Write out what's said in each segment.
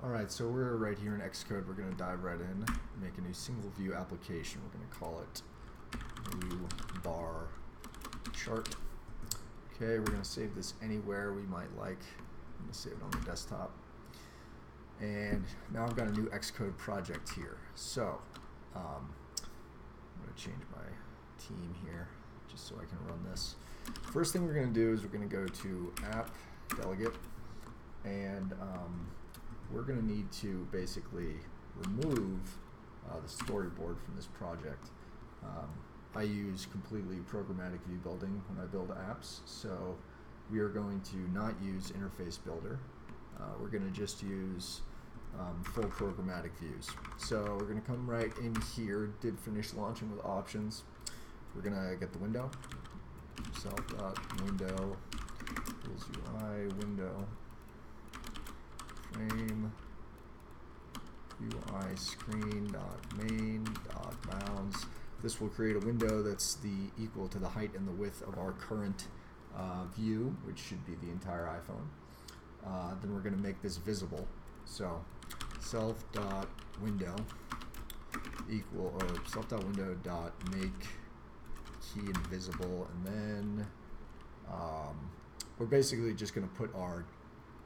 Alright, so we're right here in Xcode. We're going to dive right in, make a new single view application. We're going to call it new bar chart. Okay, we're going to save this anywhere we might like. I'm going to save it on the desktop. And now I've got a new Xcode project here. So I'm going to change my team here just so I can run this. First thing we're going to do is we're going to go to app delegate, and we're going to need to basically remove the storyboard from this project. I use completely programmatic view building when I build apps, so we are going to not use interface builder. We're going to just use full programmatic views. So we're going to come right in here, did finish launching with options. We're going to get the window, self.window equals UI window frame UI screen.main.bounds. This will create a window that's equal to the height and the width of our current view, which should be the entire iPhone. Then we're going to make this visible. So self.window equal, or self.window.make key invisible, and then we're basically just going to put our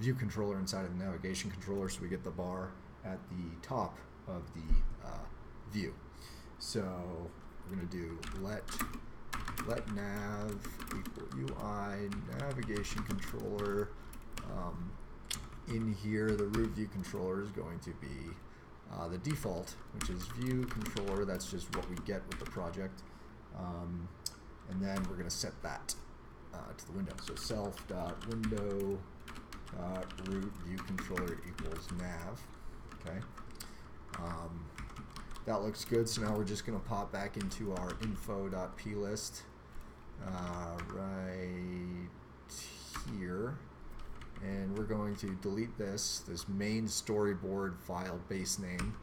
view controller inside of the navigation controller, so we get the bar at the top of the view. So we're going to do let nav equal UI navigation controller. In here, the root view controller is going to be the default, which is view controller. That's just what we get with the project. And then we're going to set that to the window. So self.window.root view controller equals nav. Okay. That looks good. So now we're just going to pop back into our info.plist right here. And we're going to delete this main storyboard file base name,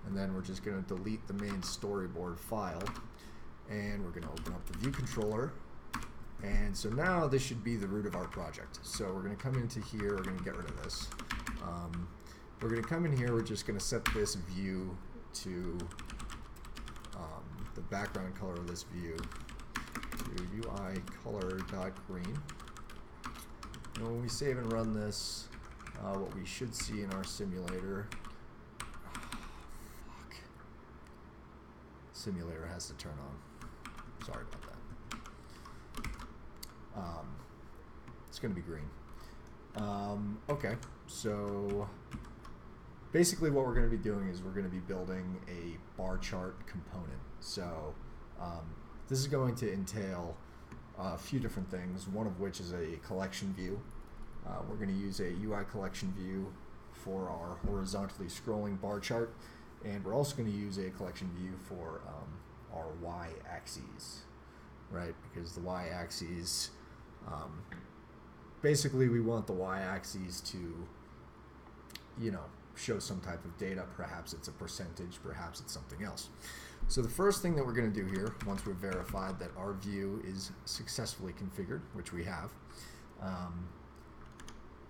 and then we're just going to delete the main storyboard file, and we're going to open up the view controller. And so now this should be the root of our project. So we're going to come into here, we're going to get rid of this. We're going to come in here, we're just going to set this view to the background color of this view to UI color.green. And when we save and run this, what we should see in our simulator, simulator has to turn on. Sorry about that. It's going to be green. Okay, so basically what we're going to be doing is we're going to be building a bar chart component. So this is going to entail a few different things, one of which is a collection view. We're going to use a UI collection view for our horizontally scrolling bar chart, and we're also going to use a collection view for our y-axes, right? Because the y-axes, basically we want the y-axes to, show some type of data. Perhaps it's a percentage, perhaps it's something else. So the first thing that we're going to do here, once we've verified that our view is successfully configured, which we have,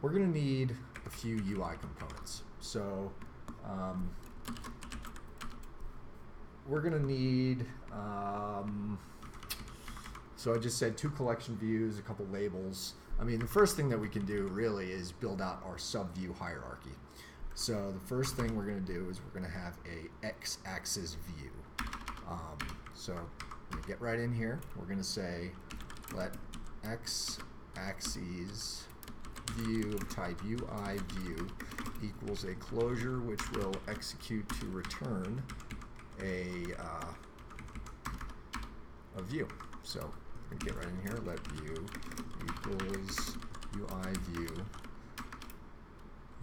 we're going to need a few UI components. So we're going to need, so I just said 2 collection views, a couple labels. I mean, the first thing that we can do really is build out our sub-view hierarchy. So the first thing we're going to do is we're going to have a x-axis view. So we're going to get right in here. We're going to say let x-axis view of type UI view equals a closure which will execute to return a view. So we're going to get right in here. Let view equals UI view.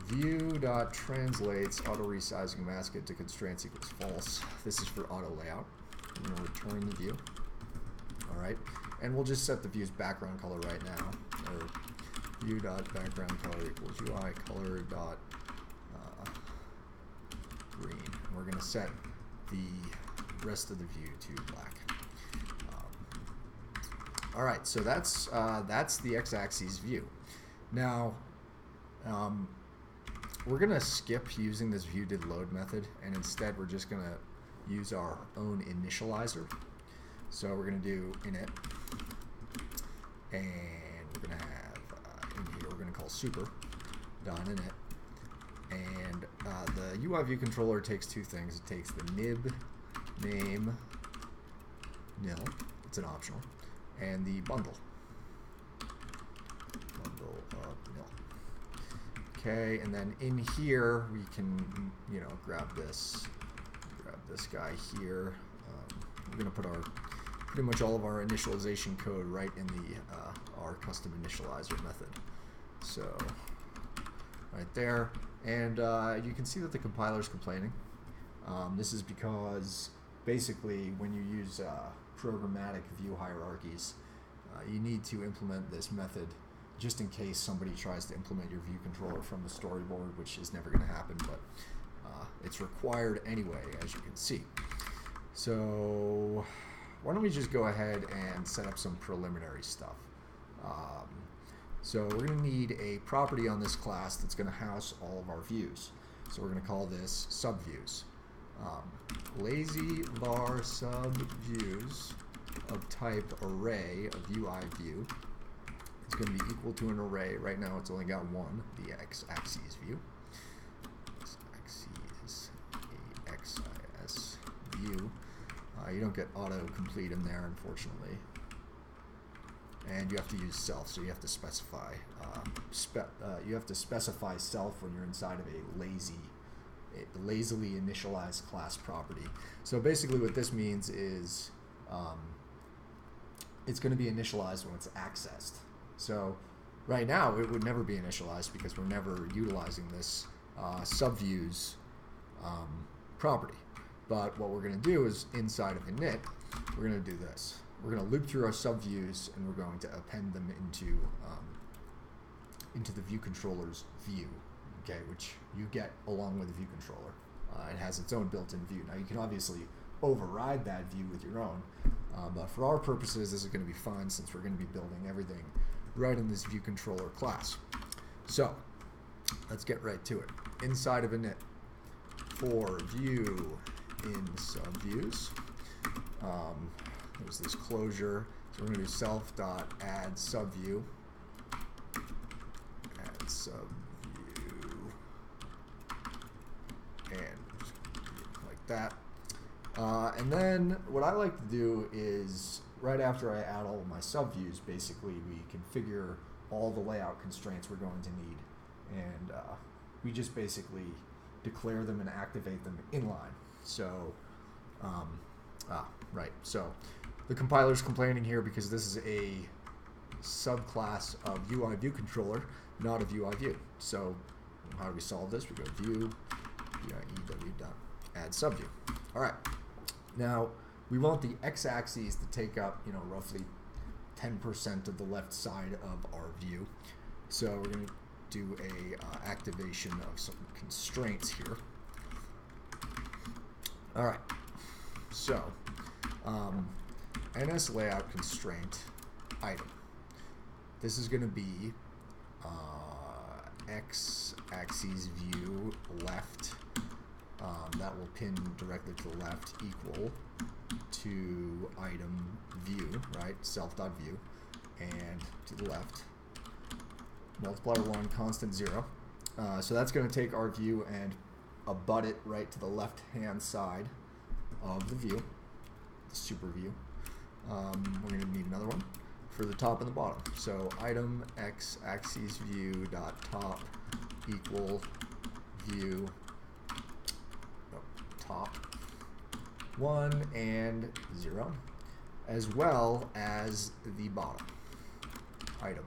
View.translates auto resizing mask it to constraints equals false. This is for auto layout. I'm going to return the view. All right, and we'll just set the view's background color right now. Or view.background color equals UI color dot green. We're going to set the rest of the view to black. All right, so that's the x-axis view. Now, we're going to skip using this viewDidLoad method, and instead we're just going to use our own initializer. So we're going to do init, and we're going to have in here, we're going to call super.init. And the UI view controller takes two things. It takes the nib name nil, it's an optional, and the bundle of nil. Okay, and then in here we can, you know, grab this guy here. We're going to put our pretty much all of our initialization code right in the our custom initializer method. So right there, and you can see that the compiler is complaining. This is because basically when you use programmatic view hierarchies, you need to implement this method just in case somebody tries to implement your view controller from the storyboard, which is never going to happen, but it's required anyway, as you can see. So why don't we just go ahead and set up some preliminary stuff. So we're going to need a property on this class that's going to house all of our views. So we're going to call this subviews. Lazy var subviews of type array of UI view is going to be equal to an array. Right now it's only got one, the x-axis view. X-axis, A-X-I-S view. You don't get autocomplete in there, unfortunately. And you have to use self, so you have to specify self when you're inside of a lazily initialized class property. So basically what this means is it's going to be initialized when it's accessed. So right now it would never be initialized because we're never utilizing this subviews property. But what we're going to do is inside of init, we're going to do this. We're going to loop through our subviews and we're going to append them into the view controller's view, okay, which you get along with the view controller. It has its own built-in view. Now you can obviously override that view with your own, but for our purposes this is going to be fine since we're going to be building everything right in this view controller class. So let's get right to it. Inside of init, for view in subviews, there's this closure, so we're going to do self.add subview, and just like that. And then what I like to do is right after I add all of my subviews, basically we configure all the layout constraints we're going to need, and we just basically declare them and activate them inline. So right, so the compiler's complaining here because this is a subclass of UI view controller, not of UI view. So how do we solve this? We go view ew.add subview. All right, now we want the x-axis to take up, you know, roughly 10% of the left side of our view. So we're going to do a activation of some constraints here. All right, so NS layout constraint item. This is going to be x-axis view left. That will pin directly to the left equal to item view, right? Self.view, and to the left multiplier 1 constant 0. So that's going to take our view and abut it right to the left hand side of the view, the super view. We're going to need another one for the top and the bottom. So item x-axis view dot top equal view top 1 and 0, as well as the bottom item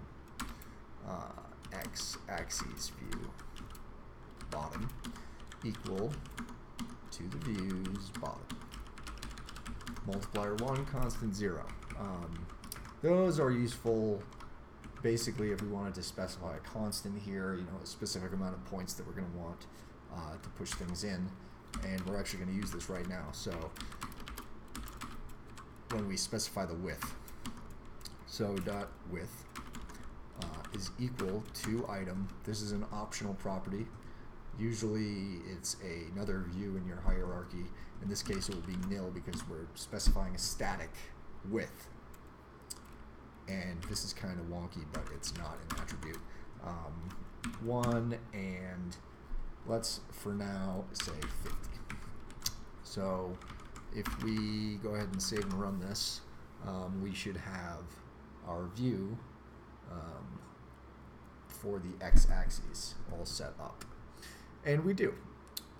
x-axis view bottom equal to the view's bottom multiplier 1 constant 0. Those are useful basically if we wanted to specify a constant here, you know, a specific amount of points that we're going to want to push things in, and we're actually going to use this right now. So when we specify the width, so dot width is equal to item. This is an optional property. Usually it's another view in your hierarchy. In this case it will be nil because we're specifying a static width. And this is kind of wonky, but it's not an attribute. 1, and let's for now say 50. So if we go ahead and save and run this, we should have our view for the x-axis all set up. And we do.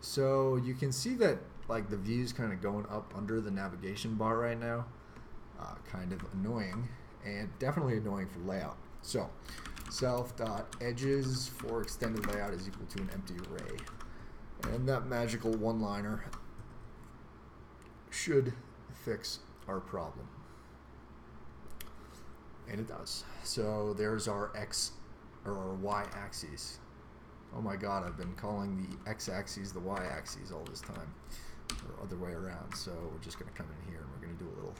So you can see that like the view's kind of going up under the navigation bar right now. Kind of annoying, and definitely annoying for layout. So self.edges for extended layout is equal to an empty array. And that magical one-liner should fix our problem. And it does. So there's our x or our y-axis. Oh my god, I've been calling the x-axis the y-axis all this time, or other way around. So we're just going to come in here and we're going to do a little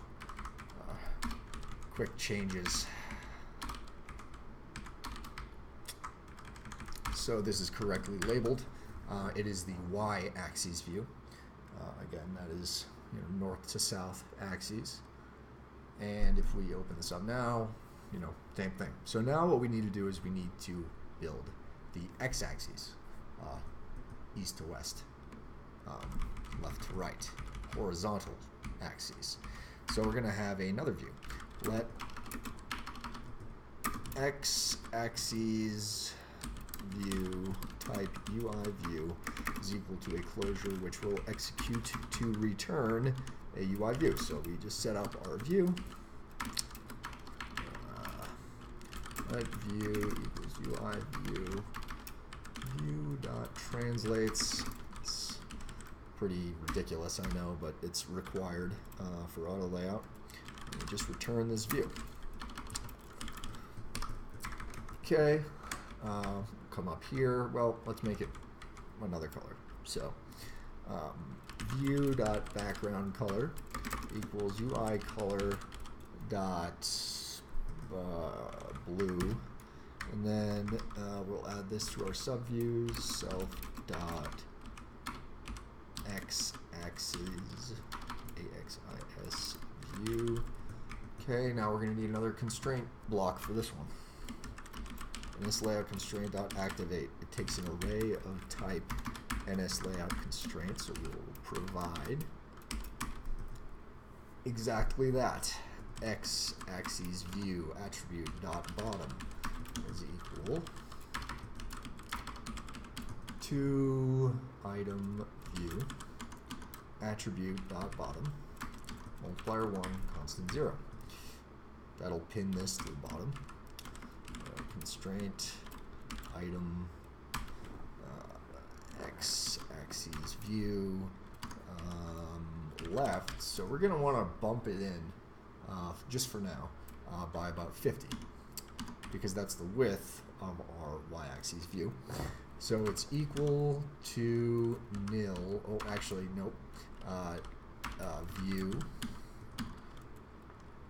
quick changes. So this is correctly labeled. It is the y-axis view. Again, that is north to south axes. And if we open this up now, same thing. So now what we need to do is we need to build the x-axis, east to west, left to right, horizontal axes. So we're going to have another view. Let x-axis view type UI view is equal to a closure which will execute to return a UI view. So we just set up our view. Let view equals UI view. View.translates. It's pretty ridiculous, I know, but it's required for auto layout. And we just return this view. Okay, come up here. Well, let's make it another color. So view.background color equals UI color dot blue, and then we'll add this to our subviews. Self dot x-axis axis view. Okay, now we're going to need another constraint block for this one. And this layout constraint dot activate. It takes an array of type NS layout constraint, so we will provide exactly that. X-axis view attribute dot bottom is equal to item view attribute dot bottom multiplier 1 constant 0. That'll pin this to the bottom. Constraint item x-axis view left. So we're going to want to bump it in just for now by about 50, because that's the width of our y-axis view. So it's equal to nil. Oh, actually, nope. View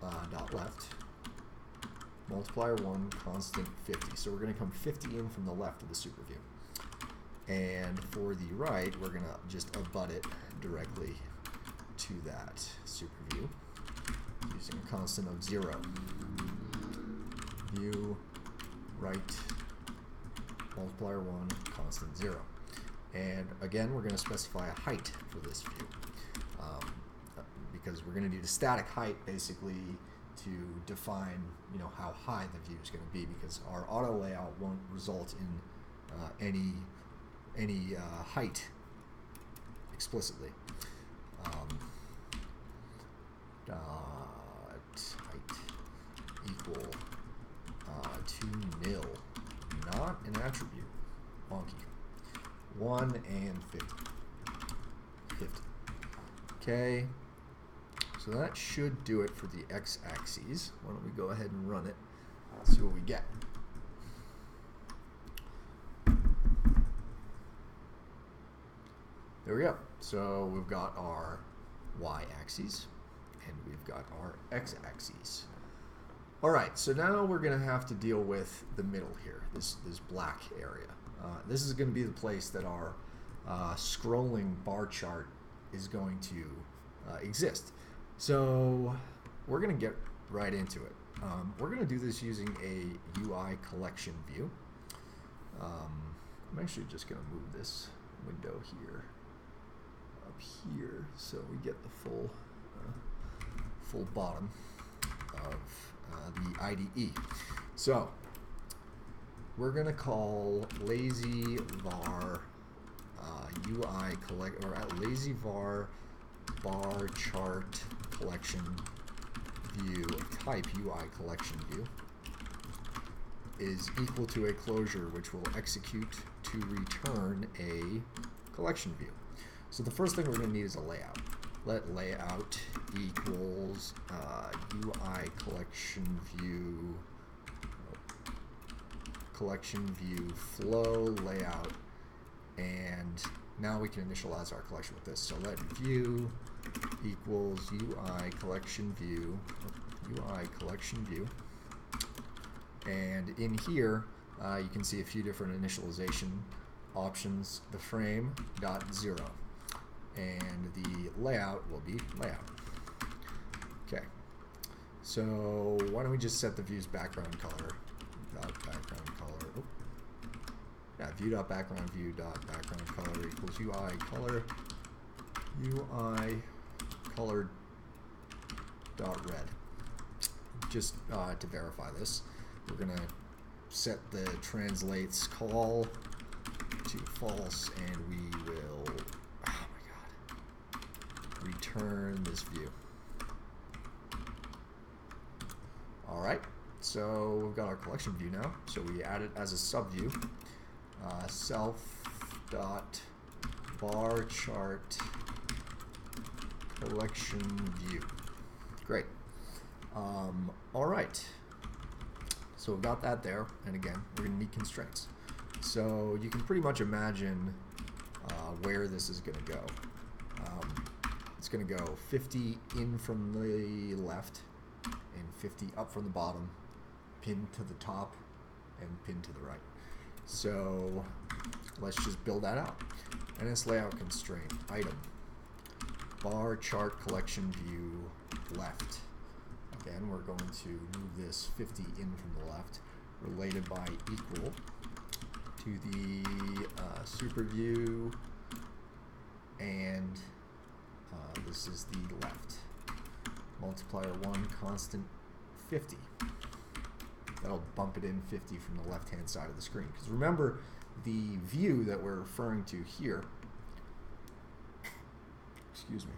dot left multiplier 1 constant 50. So we're going to come 50 in from the left of the super view. And for the right, we're going to just abut it directly to that super view using a constant of 0. View right multiplier 1 constant 0. And again, we're going to specify a height for this view, because we're going to need a static height basically to define how high the view is going to be, because our auto layout won't result in any height explicitly. Height equal to nil, not an attribute. Wonky. 1 and 50. 50. Okay. So that should do it for the x-axis. Why don't we go ahead and run it and see what we get. There we go. So we've got our y-axis and we've got our x-axis. All right, so now we're going to have to deal with the middle here, this black area. This is going to be the place that our scrolling bar chart is going to exist. So we're going to get right into it. We're going to do this using a UI collection view. I'm actually just going to move this window here up here so we get the full bottom of the IDE. So we're going to call lazy var UI collect or lazy var bar chart collection view of type UI collection view is equal to a closure which will execute to return a collection view. So the first thing we're going to need is a layout. Let layout equals UI collection view flow layout, and now we can initialize our collection with this. So let view equals UI collection view, and in here you can see a few different initialization options. The frame dot 0. And the layout will be layout. Okay, so why don't we just set the view's background color view.background view dot background color equals UI color dot red. Just to verify this, we're gonna set the translates call to false, and we will return this view. Alright, so we've got our collection view now, so we add it as a subview. Self dot bar chart collection view. Great. Alright, so we've got that there, and again, we're going to need constraints. So you can pretty much imagine where this is going to go. It's going to go 50 in from the left and 50 up from the bottom, pin to the top, and pin to the right. So let's just build that out. NS layout constraint item bar chart collection view left. Again, we're going to move this 50 in from the left, related by equal to the super view, and this is the left. Multiplier 1 constant 50. That'll bump it in 50 from the left hand side of the screen. Because remember, the view that we're referring to here, excuse me,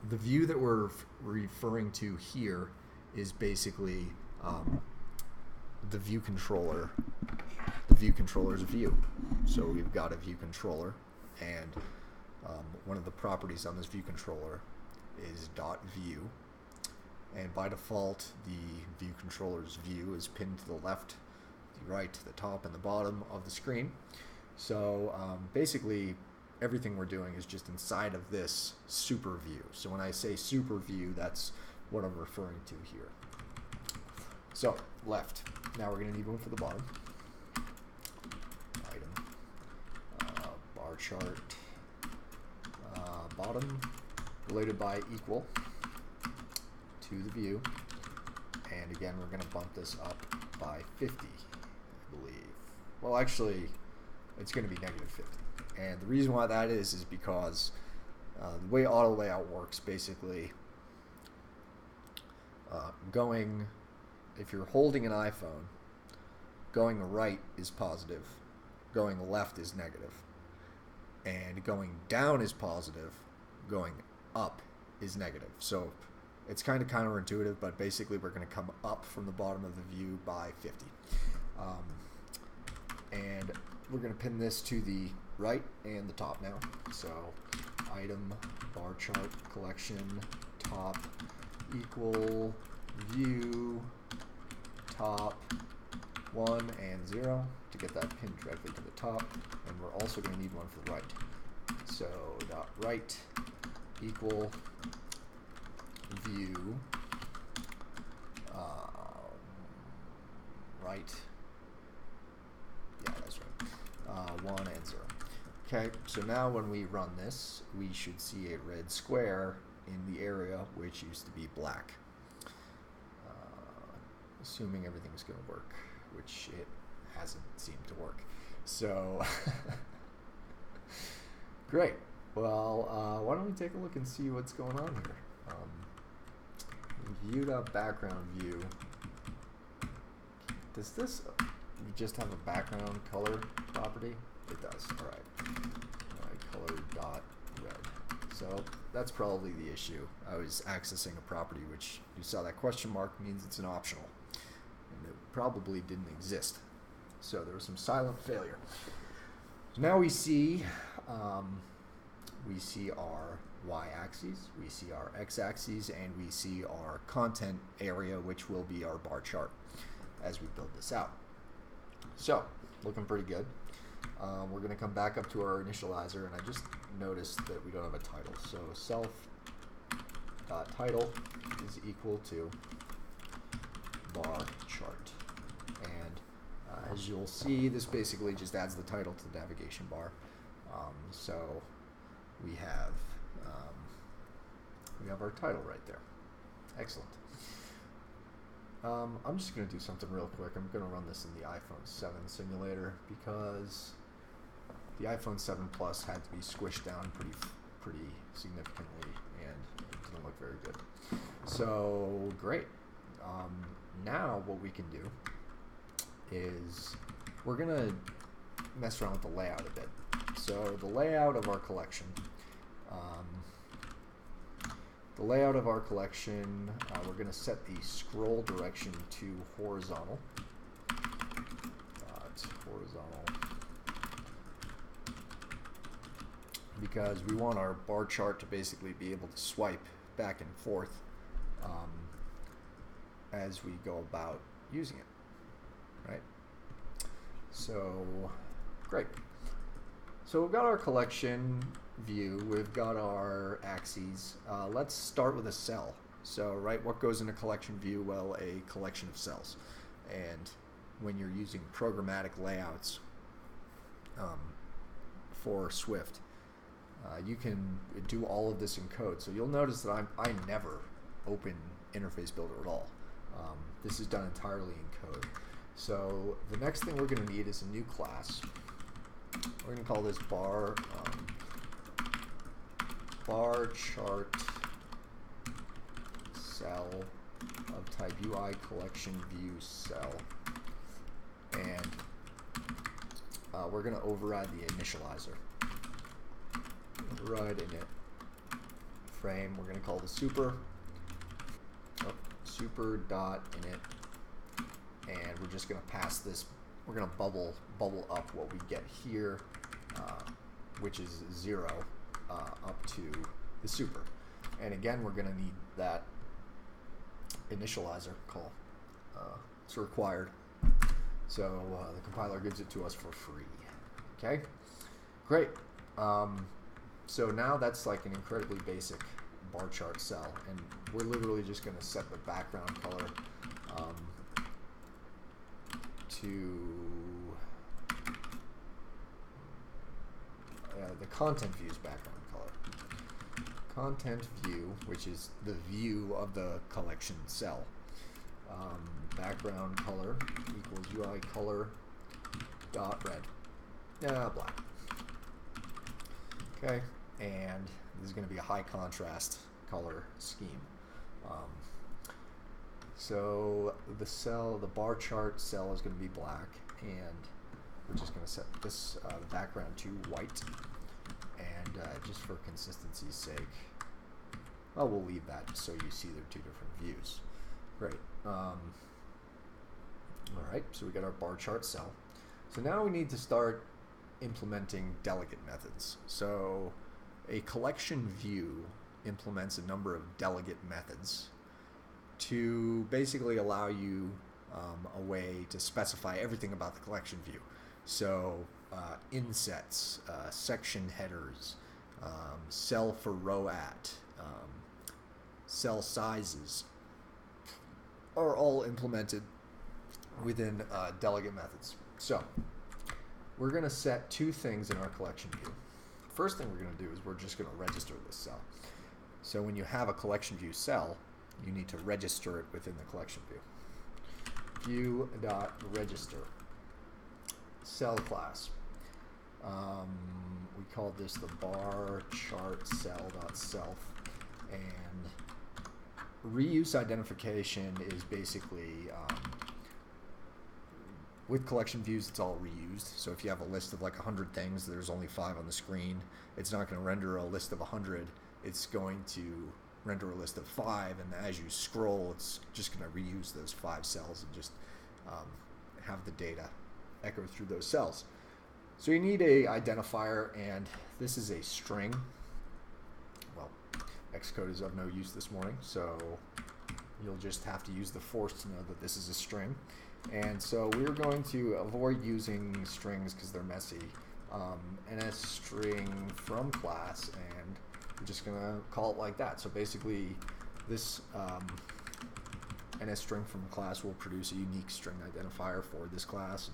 the view that we're referring to here is basically the view controller. The view controller's view. So we've got a view controller, and one of the properties on this view controller is .view, and by default the view controller's view is pinned to the left, the right, the top, and the bottom of the screen. So basically everything we're doing is just inside of this super view. So when I say super view, that's what I'm referring to here. So left. Now we're going to need one for the bottom. Item bar chart bottom related by equal to the view, and again we're going to bump this up by 50, I believe. Well, actually it's going to be negative 50, and the reason why that is because the way auto layout works, basically if you're holding an iPhone, going right is positive, going left is negative, and going down is positive, going up is negative. So it's kind of counterintuitive, but basically we're going to come up from the bottom of the view by 50. And we're going to pin this to the right and the top now. So item bar chart collection top equal view top 1 and 0 to get that pinned directly to the top, and we're also going to need one for the right. So dot right equal view right? Yeah, that's right. 1 and 0. Okay, so now when we run this, we should see a red square in the area which used to be black. Assuming everything's going to work, which it hasn't seemed to work. So, great. Well, why don't we take a look and see what's going on here? View.background view. Does this just have a background color property? It does. All right. Color dot red. So that's probably the issue. I was accessing a property which you saw that question mark means it's an optional, and it probably didn't exist. So there was some silent failure. So now we see our y-axis, we see our x-axis, and we see our content area, which will be our bar chart as we build this out. So looking pretty good. We're going to come back up to our initializer, and I just noticed that we don't have a title. So self.title is equal to bar chart. And as you'll see, this basically just adds the title to the navigation bar. So we have our title right there. Excellent. I'm just going to do something real quick. I'm going to run this in the iPhone 7 simulator because the iPhone 7 Plus had to be squished down pretty significantly, and it didn't look very good. So great. Now what we can do is we're going to mess around with the layout a bit. So the layout of our collection. We're going to set the scroll direction to horizontal. It's horizontal because we want our bar chart to basically be able to swipe back and forth as we go about using it, right? So, great. So we've got our collection view, we've got our axes. Let's start with a cell. So, right, what goes in a collection view? Well, a collection of cells. And when you're using programmatic layouts for Swift, you can do all of this in code. So you'll notice that I never open Interface Builder at all. This is done entirely in code. So the next thing we're going to need is a new class. We're going to call this bar chart cell of type UI collection view cell, and we're going to override the initializer. Override init frame. We're going to call the super.init, and we're just going to pass this. We're going to bubble up what we get here, which is 0 up to the super. And again, we're going to need that initializer call. It's required. So the compiler gives it to us for free. Okay, great. So now that's like an incredibly basic bar chart cell, and we're literally just going to set the background color to the content view's background color. Content view, which is the view of the collection cell. Background color equals UI color dot red. Black. Okay, and this is going to be a high contrast color scheme. So the bar chart cell is going to be black, and we're just going to set this background to white. And just for consistency's sake, well, we'll leave that just so you see they're two different views. Great. All right, so we got our bar chart cell. So now we need to start implementing delegate methods. So a collection view implements a number of delegate methods to basically allow you a way to specify everything about the collection view. So insets, section headers, cell for row at, cell sizes are all implemented within delegate methods. So we're going to set two things in our collection view. First thing we're going to do is we're just going to register this cell. So when you have a collection view cell, you need to register it within the collection view. View.register cell class. We called this the bar chart cell.self, and reuse identification is basically with collection views, it's all reused. So if you have a list of like 100 things, there's only 5 on the screen. It's not going to render a list of 100. It's going to render a list of 5, and as you scroll, it's just going to reuse those 5 cells and just have the data echo through those cells. So you need a identifier, and this is a string. Well, Xcode is of no use this morning, so you'll just have to use the force to know that this is a string. And so we're going to avoid using strings because they're messy. NS string from class, and we're just going to call it like that. So basically, this NS string from class will produce a unique string identifier for this class.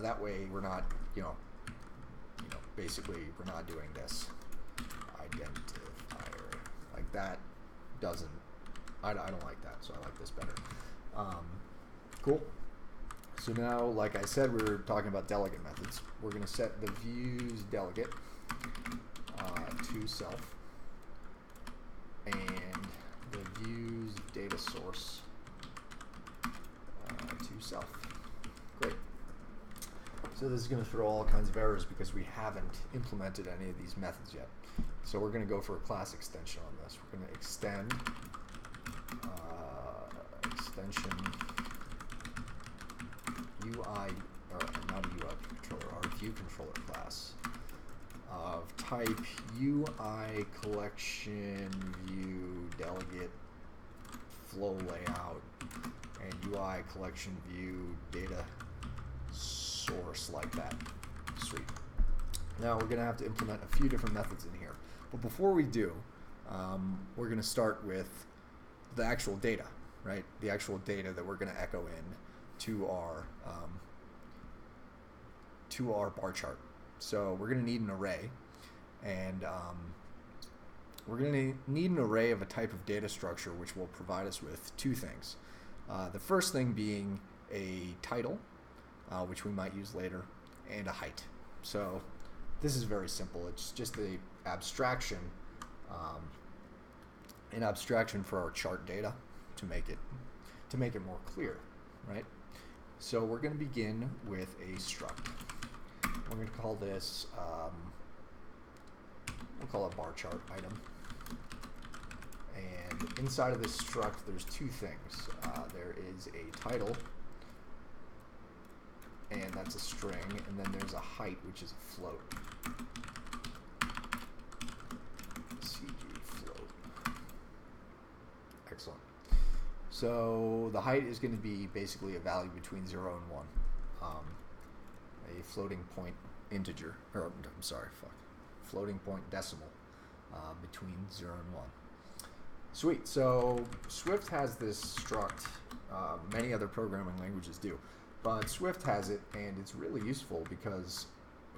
That way, we're not, basically, we're not doing this identifier like that. Doesn't. I don't like that, so I like this better. Cool. So now, like I said, we were talking about delegate methods. We're going to set the views delegate to self, and the views data source to self. Great. So this is going to throw all kinds of errors because we haven't implemented any of these methods yet. So we're going to go for a class extension on this. We're going to extend extension UI, or not a UI controller, our view controller class of type UI collection view delegate flow layout and UI collection view data source like that. Sweet. Now we're going to have to implement a few different methods in here. But before we do, we're going to start with the actual data, right? The actual data that we're going to echo in to our bar chart. So we're going to need an array, and we're going to need an array of a type of data structure which will provide us with two things. The first thing being a title, which we might use later, and a height. So this is very simple. It's just an abstraction for our chart data to make it more clear, right? So we're going to begin with a struct. We're going to call this, we'll call it bar chart item. And inside of this struct, there's two things. There is a title, and that's a string, and then there's a height, which is a float. CG float. Excellent. So the height is going to be basically a value between 0 and 1. A floating point integer, or I'm sorry, floating point decimal between 0 and 1. Sweet. So Swift has this struct. Many other programming languages do. But Swift has it, and it's really useful because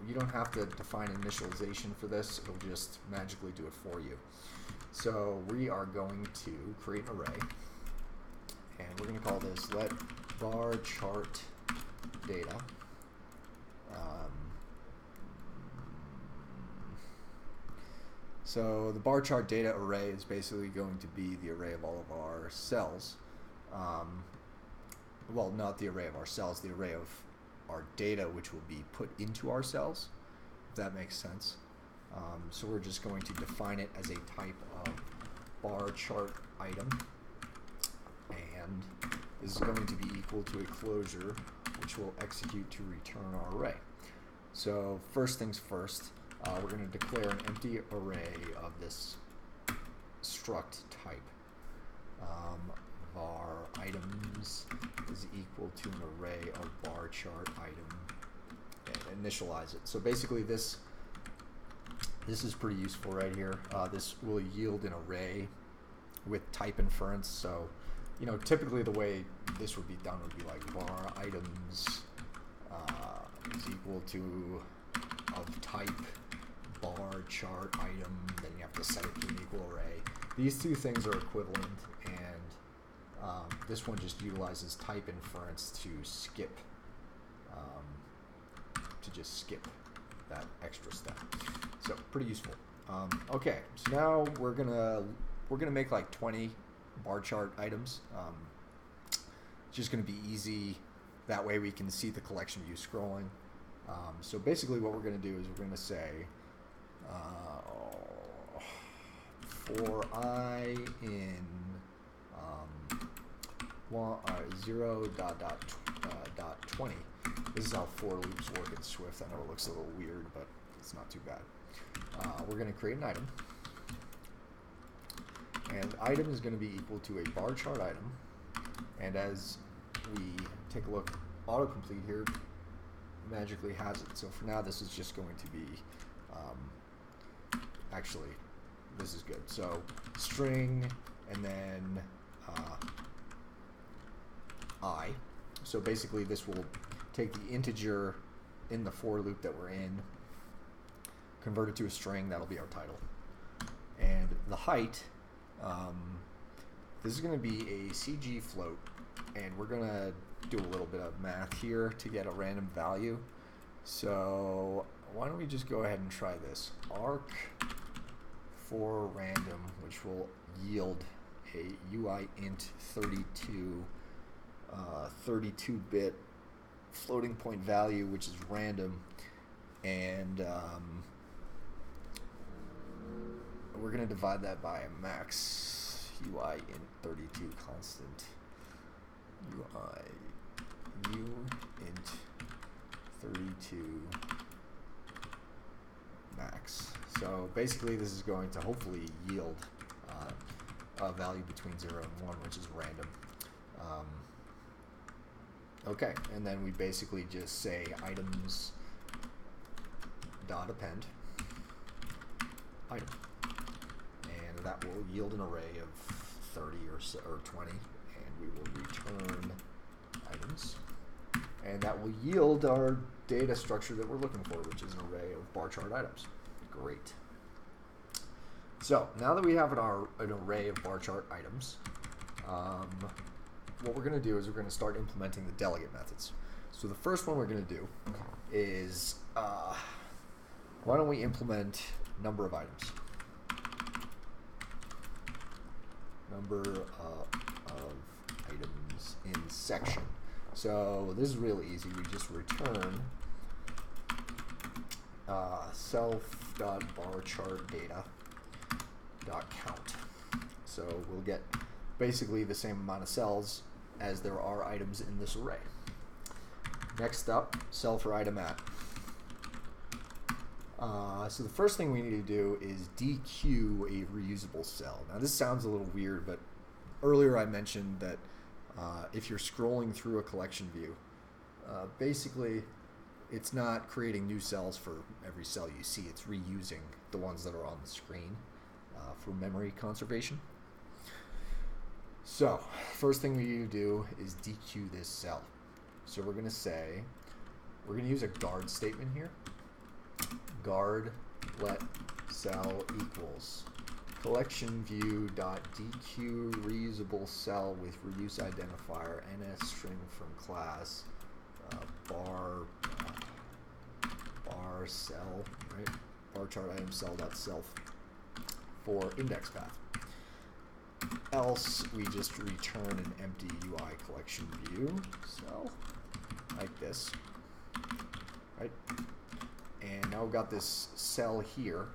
you don't have to define initialization for this. It'll just magically do it for you. So we are going to create an array, and we're going to call this let bar chart data. So the bar chart data array is basically going to be the array of all of our cells. Well, not the array of our cells, the array of our data which will be put into our cells, if that makes sense. So we're just going to define it as a type of bar chart item, and this is going to be equal to a closure which will execute to return our array. So first things first, we're going to declare an empty array of this struct type. Var items is equal to an array of bar chart item, and initialize it. So basically this is pretty useful right here. This will yield an array with type inference. So you know, typically the way this would be done would be like var items is equal to of type bar chart item, then you have to set it to an equal array. These two things are equivalent, and this one just utilizes type inference to skip, just skip that extra step. So pretty useful. Okay, so now we're gonna make like 20 bar chart items. It's just gonna be easy. That way we can see the collection view scrolling. So basically what we're gonna do is we're gonna say for I in 0 dot 20. This is how for loops work in Swift. I know it looks a little weird, but it's not too bad. We're going to create an item, and item is going to be equal to a bar chart item. And as we take a look, autocomplete here magically has it. So for now, this is just going to be actually, this is good. So string and then I. So basically this will take the integer in the for loop that we're in, convert it to a string, that'll be our title. And the height, this is going to be a CG float, and we're going to do a little bit of math here to get a random value. So why don't we just go ahead and try this. Arc for random, which will yield a UI int 32-bit floating point value, which is random, and we're going to divide that by a max UI int 32 constant UI u int 32 max. So basically this is going to hopefully yield a value between 0 and 1, which is random. Okay, and then we basically just say items dot append item, and that will yield an array of 30 or 20, and we will return items, and that will yield our data structure that we're looking for, which is an array of bar chart items. Great. So now that we have an array of bar chart items, what we're going to do is we're going to start implementing the delegate methods. So the first one we're going to do is, why don't we implement number of items? Number of items in section. So this is really easy. We just return self.barChartData.count. So we'll get basically the same amount of cells as there are items in this array. Next up, cell for item at. So the first thing we need to do is dequeue a reusable cell. Now this sounds a little weird, but earlier I mentioned that if you're scrolling through a collection view, basically it's not creating new cells for every cell you see. It's reusing the ones that are on the screen for memory conservation. So first thing we need to do is dequeue this cell. So we're going to say, we're going to use a guard statement here. Guard let cell equals collection view dot dequeue reusable cell with reuse identifier ns string from class bar cell, right? Bar chart item cell dot self for index path. Else we just return an empty UI collection view cell like this, right? And now we've got this cell here.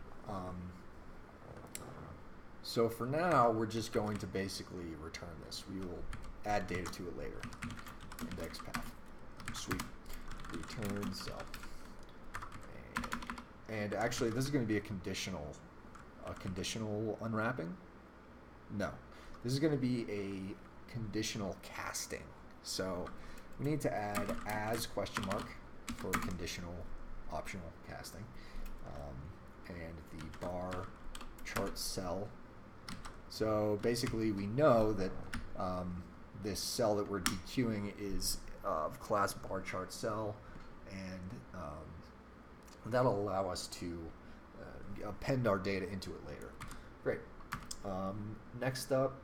So for now, we're just going to basically return this. We will add data to it later. Index path. Sweet. Return cell. And actually, this is going to be a conditional unwrapping. No, this is going to be a conditional casting. So we need to add as question mark for conditional optional casting, and the bar chart cell. So basically we know that this cell that we're dequeuing is of class bar chart cell, and that'll allow us to append our data into it later. Great. Next up,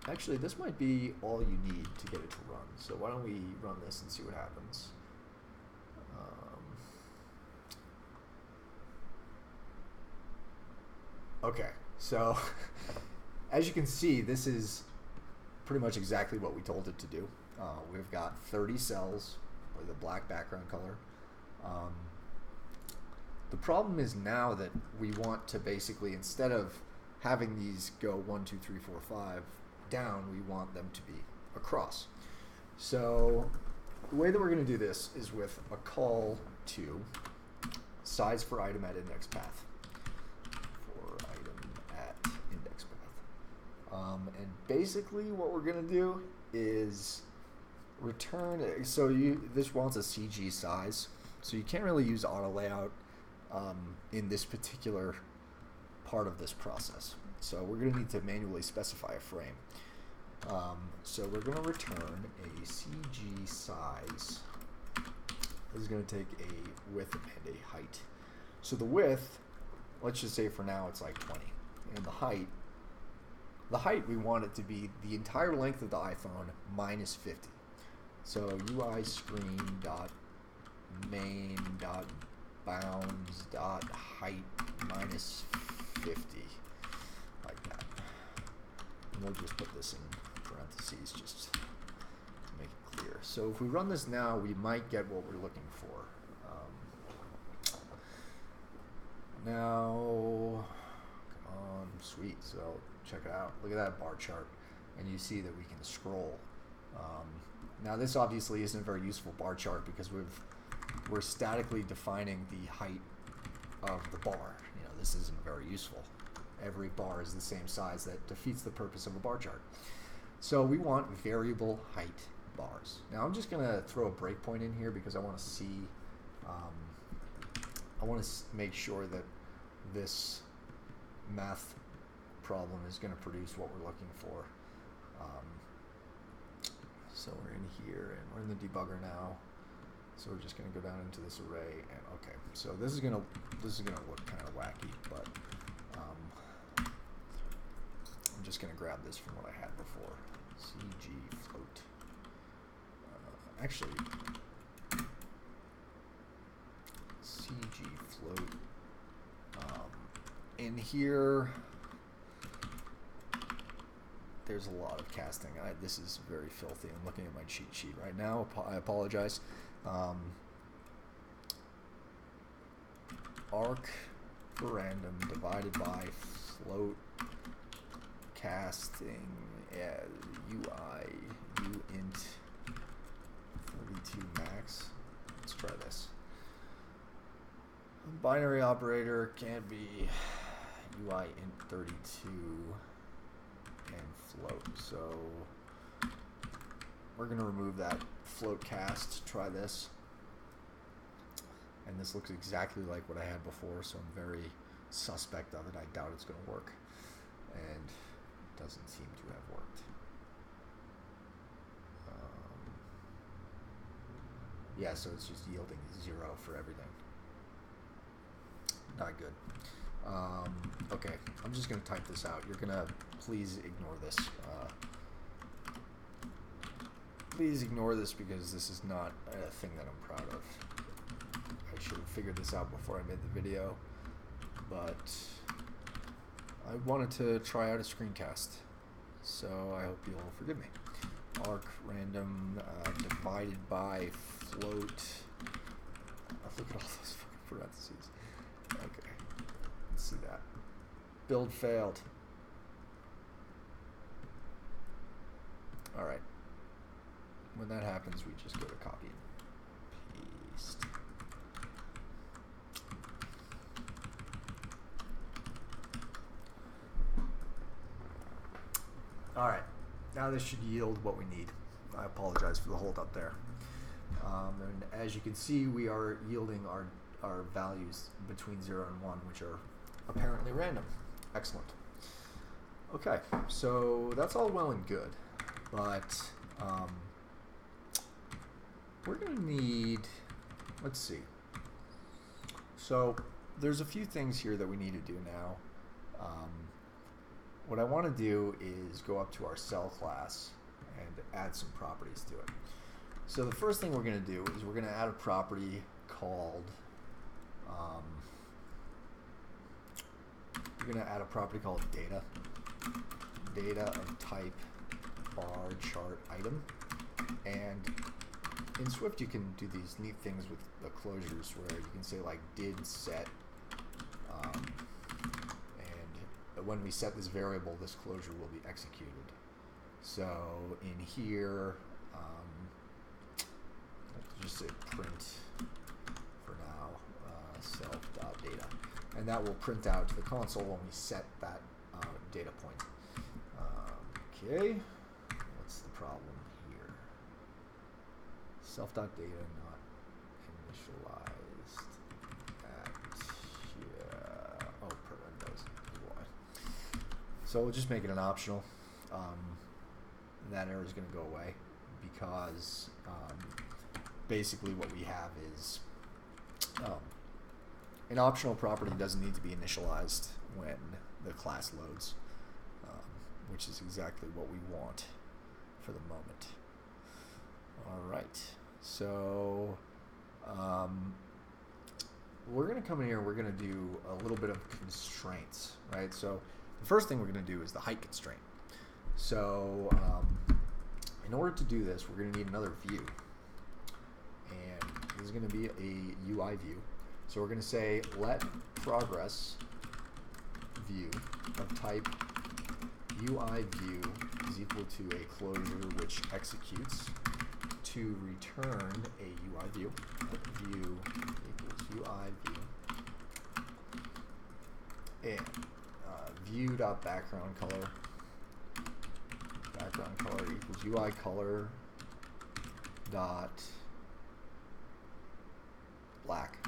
actually this might be all you need to get it to run. So why don't we run this and see what happens. Okay, so as you can see, this is pretty much exactly what we told it to do. We've got 30 cells with a black background color. The problem is now that we want to basically, instead of having these go 1, 2, 3, 4, 5 down, we want them to be across. So the way that we're going to do this is with a call to size for item at index path. And basically what we're going to do is return, so this wants a CG size, so you can't really use auto layout in this particular part of this process. So we're going to need to manually specify a frame. So we're going to return a CG size. This is going to take a width and a height. So the width, let's just say for now it's like 20, and the height we want it to be the entire length of the iPhone minus 50. So UI screen dot main dot bounds dot height minus 50, like that. And we'll just put this in parentheses just to make it clear. So if we run this now, we might get what we're looking for. Now, come on, sweet. So check it out. Look at that bar chart, and you see that we can scroll. Now this obviously isn't a very useful bar chart because we're statically defining the height of the bar. You know, this isn't very useful. Every bar is the same size. That defeats the purpose of a bar chart. So we want variable height bars. Now I'm just going to throw a breakpoint in here because I want to see, I want to make sure that this math problem is going to produce what we're looking for. So we're in here and we're in the debugger now. So we're just going to go down into this array, and okay. So this is going to look kind of wacky, but I'm just going to grab this from what I had before. CG float. Actually, CG float. In here, there's a lot of casting. This is very filthy. I'm looking at my cheat sheet right now. I apologize. Arc for random divided by float casting UI uint 32 max. Let's try this. Binary operator can't be UI int 32 and float. So we're going to remove that float cast. Try this. And this looks exactly like what I had before, so I'm very suspect of it. I doubt it's going to work. And it doesn't seem to have worked. Yeah, so it's just yielding 0 for everything. Not good. Okay, I'm just going to type this out. You're going to please ignore this. Please ignore this because this is not a thing that I'm proud of. I should have figured this out before I made the video, but I wanted to try out a screencast, so I hope you'll forgive me. Arc random divided by float. Look at all those fucking parentheses. Okay, let's see that. Build failed. All right. When that happens, we just go to copy and paste. All right, now this should yield what we need. I apologize for the hold up there. And as you can see, we are yielding our values between 0 and 1, which are apparently random. Excellent. Okay, so that's all well and good, but we're going to need, let's see. So there's a few things here that we need to do now. What I want to do is go up to our cell class and add some properties to it. So the first thing we're going to do is we're going to add a property called data of type bar chart item. And in Swift you can do these neat things with the closures where you can say like did set, and when we set this variable, this closure will be executed. So in here, let's just say print for now, self.data, and that will print out to the console when we set that data point. Okay, what's the problem here? Self.data not initialized at, Windows. So we'll just make it an optional. That error is going to go away because basically what we have is an optional property doesn't need to be initialized when the class loads, which is exactly what we want for the moment. All right, so we're going to come in here and we're going to do a little bit of constraints, right? So the first thing we're going to do is the height constraint. So in order to do this, we're going to need another view, and this is going to be a UI view. So we're going to say let progress view of type UI view is equal to a closure which executes to return a UI view. View equals UI view, and view.background color. Background color equals UI color dot black,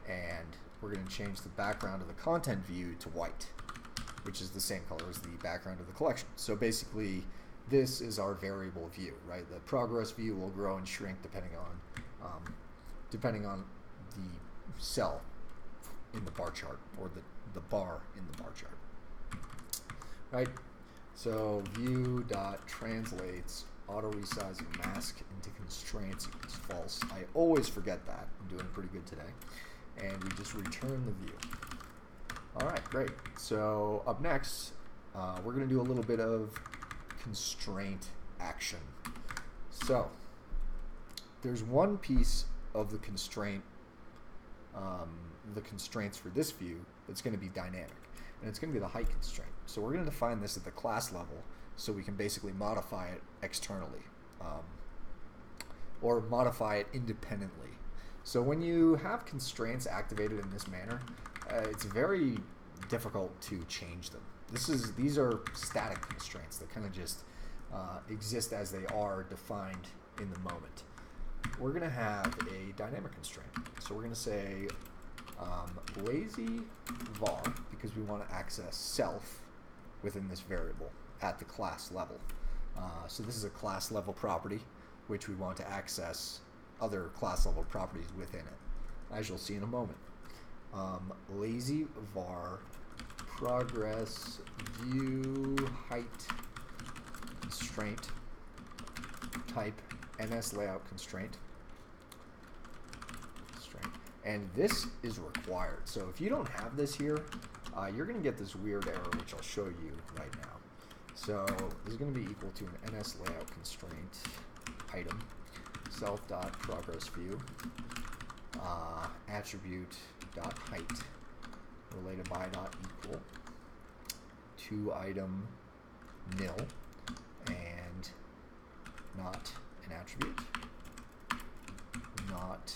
and we're going to change the background of the content view to white, which is the same color as the background of the collection. So basically, this is our variable view, right? The progress view will grow and shrink depending on the cell in the bar chart, or the bar in the bar chart, right? So view.translates auto resizing mask into constraints equals false. I always forget that. I'm doing pretty good today. And we just return the view. All right, great. So up next, we're going to do a little bit of constraint action. So there's one piece of the constraint, the constraints for this view that's going to be dynamic, and it's going to be the height constraint. So we're going to define this at the class level so we can basically modify it externally, or modify it independently. So when you have constraints activated in this manner, it's very difficult to change them. These are static constraints that kind of just exist as they are defined in the moment. We're going to have a dynamic constraint. So we're going to say lazy var, because we want to access self within this variable at the class level. So this is a class level property which we want to access other class level properties within it, as you'll see in a moment. Lazy var progress view height constraint type ns layout constraint, and this is required. So if you don't have this here, you're going to get this weird error, which I'll show you right now. So this is going to be equal to an ns layout constraint item self.progress view attribute dot height related by dot equal to item nil and not an attribute, not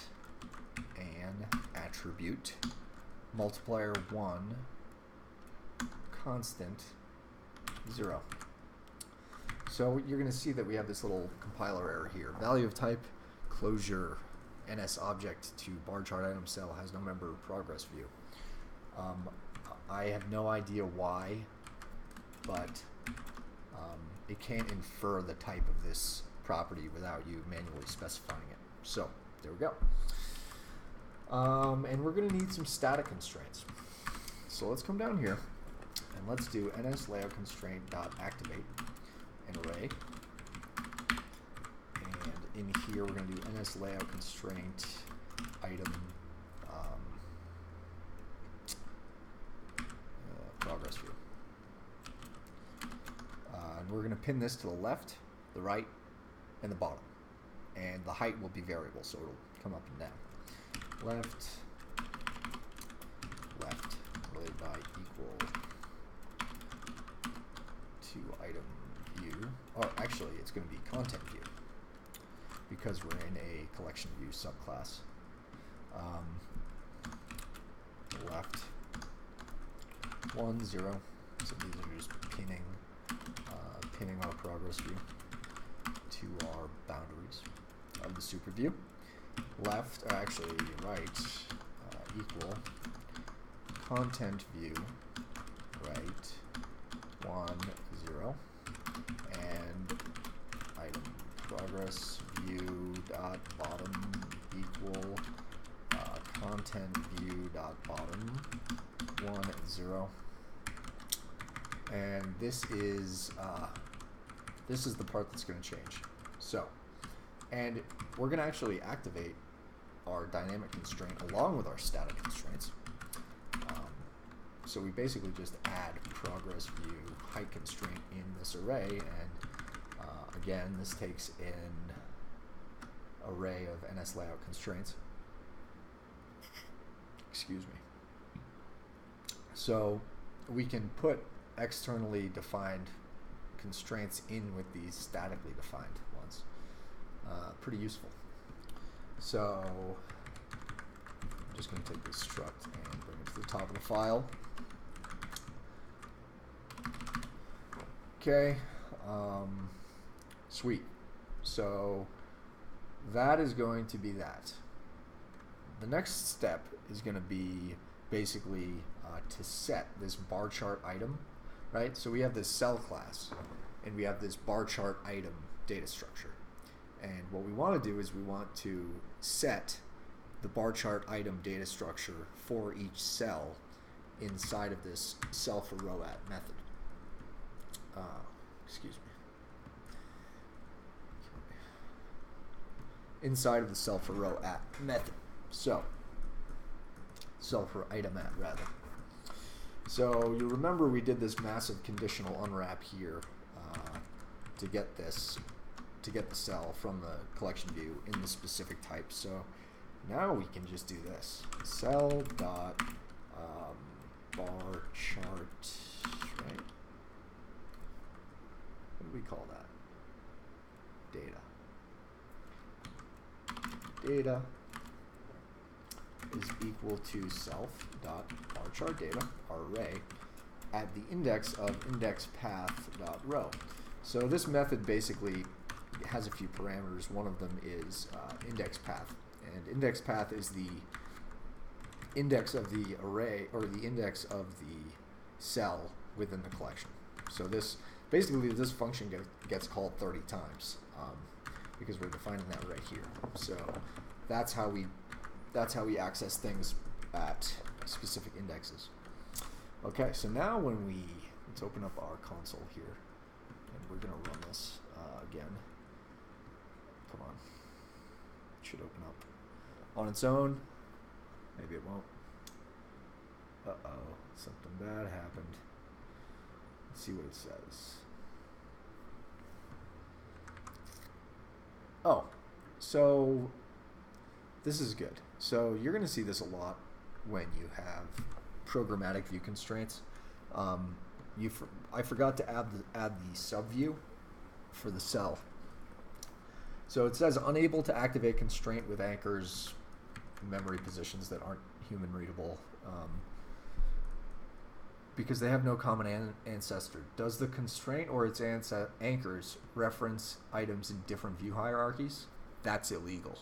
an attribute, multiplier 1 constant 0. So you're going to see that we have this little compiler error here. Value of type closure ns object to bar chart item cell has no member progress view. I have no idea why, but it can't infer the type of this property without you manually specifying it. So there we go. And we're going to need some static constraints. So let's come down here and let's do ns_layout_constraint.activate an array. And in here we're going to do ns_layout_constraint item progress view. And we're going to pin this to the left, the right, and the bottom. And the height will be variable, so it'll come up and down. Left, related by equal to item view. Or actually, it's going to be content view because we're in a collection view subclass. Left 1, 0. So these are just pinning our progress view to our boundaries of the super view. Left, actually right, equal content view, right, 1, 0, and item progress view dot bottom equal content view dot bottom 1, 0. And this is the part that's going to change. So, and we're going to actually activate our dynamic constraint along with our static constraints. So we basically just add progress view height constraint in this array, and again, this takes an array of NS layout constraints. Excuse me. So we can put externally defined constraints in with these statically defined ones. Pretty useful. So I'm just going to take this struct and bring it to the top of the file. Okay, sweet. So that is going to be that. The next step is going to be basically to set this bar chart item, right? So we have this cell class, and we have this bar chart item data structure. And what we want to do is we want to set the bar chart item data structure for each cell inside of this cell for row at method. Excuse me. Inside of the cell for row at method. So, cell for item at rather. So you remember we did this massive conditional unwrap here to get the cell from the collection view in the specific type. So now we can just do this. Cell dot bar chart, right? What do we call that? Data is equal to self dot bar chart data, our array, at the index of index path dot row. So this method basically has a few parameters. One of them is index path, and index path is the index of the array or the index of the cell within the collection. So this basically this function gets called 30 times because we're defining that right here. So that's how we access things at specific indexes. Okay, so now let's open up our console here, and we're gonna run this again. Come on, it should open up on its own. Maybe it won't. Uh-oh, something bad happened. Let's see what it says. Oh, so this is good. So you're going to see this a lot when you have programmatic view constraints. I forgot to add the subview for the cell. So it says unable to activate constraint with anchors memory positions that aren't human readable because they have no common ancestor. Does the constraint or its anchors reference items in different view hierarchies? That's illegal.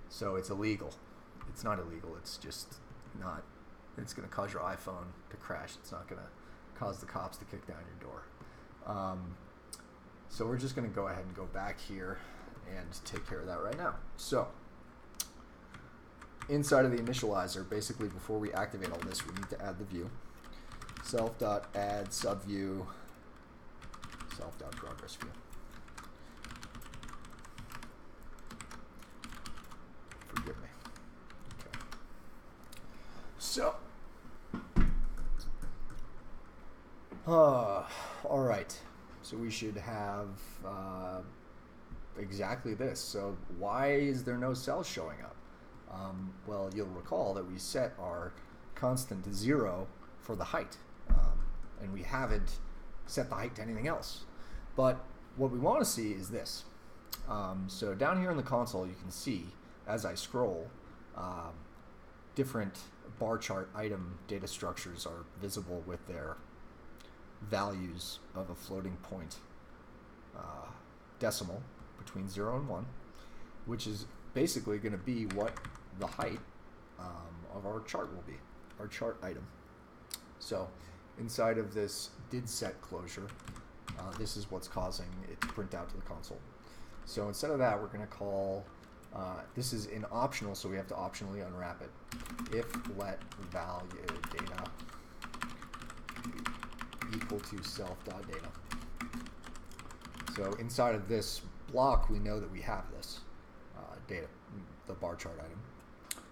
So it's illegal. It's not illegal. It's just not. It's going to cause your iPhone to crash. It's not going to cause the cops to kick down your door. So we're just going to go ahead and go back here and take care of that right now. So inside of the initializer, basically before we activate all this, we need to add the view. Self.add subview self.progress view. Forgive me. Okay. So, all right. So we should have exactly this. So why is there no cells showing up? Well, you'll recall that we set our constant to 0 for the height, and we haven't set the height to anything else. But what we want to see is this. So down here in the console, you can see, as I scroll, different bar chart item data structures are visible with their values of a floating point decimal between 0 and 1, which is basically going to be what the height of our chart will be, our chart item. So inside of this did set closure, this is what's causing it to print out to the console. So instead of that, we're going to call, this is in optional, so we have to optionally unwrap it. If let value data equal to self.data. So inside of this block, we know that we have this data, the bar chart item.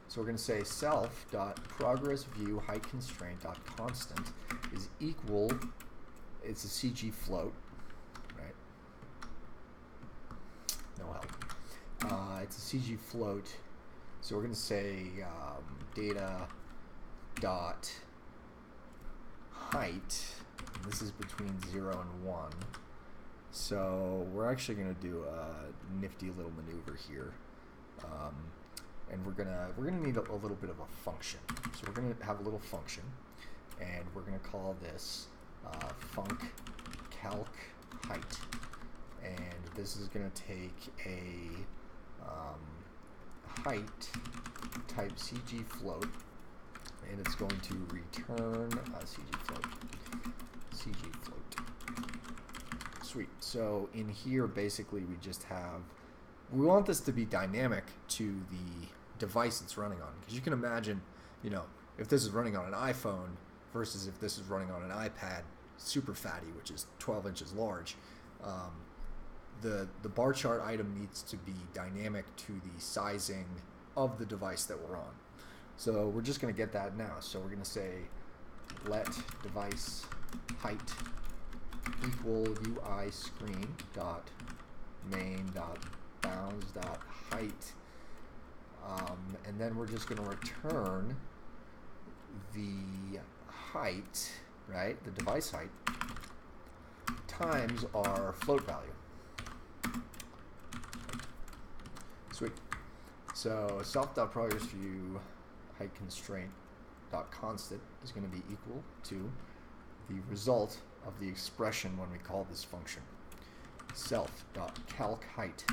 So we're going to say self.progressView height constraint.constant is equal, it's a CG float, right? No help. It's a CG float. So we're going to say data dot height. And this is between 0 and 1. So we're actually going to do a nifty little maneuver here. And we're gonna need a little bit of a function. So we're gonna have a little function, and we're gonna call this func calc height, and this is gonna take a height type CG float, and it's going to return CG float. Sweet. So in here, basically, we just have. We want this to be dynamic to the device it's running on, because you can imagine, you know, if this is running on an iPhone versus if this is running on an iPad, super fatty, which is 12 inches large, the bar chart item needs to be dynamic to the sizing of the device that we're on. So we're just going to get that now. So we're going to say let device height equal UI screen dot main dot bounds dot height, and then we're just going to return the height, right, the device height, times our float value. Sweet. So self.progressView height constraint dot constant is going to be equal to the result of the expression when we call this function, self.calc height,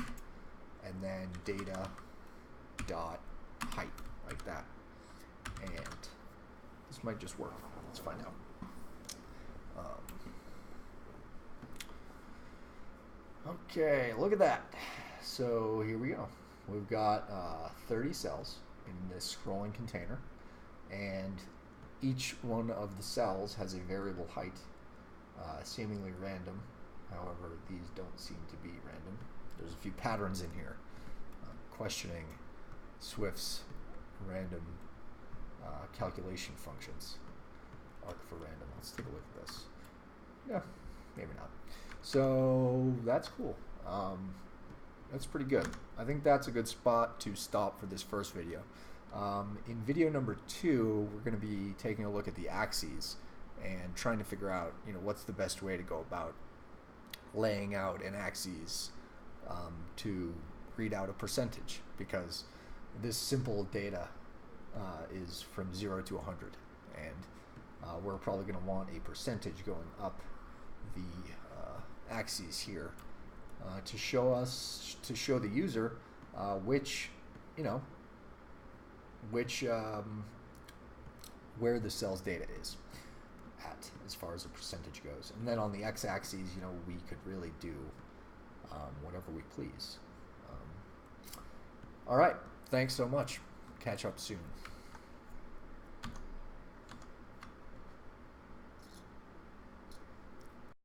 and then data dot height, like that. And this might just work. Let's find out. Okay, look at that. So here we go. We've got 30 cells in this scrolling container, and each one of the cells has a variable height, seemingly random. However, these don't seem to be random. There's a few patterns in here, questioning Swift's random calculation functions. Arc for random. Let's take a look at this. Yeah, maybe not. So that's cool. That's pretty good. I think that's a good spot to stop for this first video. In video number 2, we're going to be taking a look at the axes and trying to figure out, you know, what's the best way to go about laying out an axis to read out a percentage, because this simple data is from 0 to 100, and we're probably going to want a percentage going up the axes here to show the user which, you know, where the cell's data is at as far as the percentage goes. And then on the x-axis, you know, we could really do whenever we please. All right. Thanks so much. Catch up soon.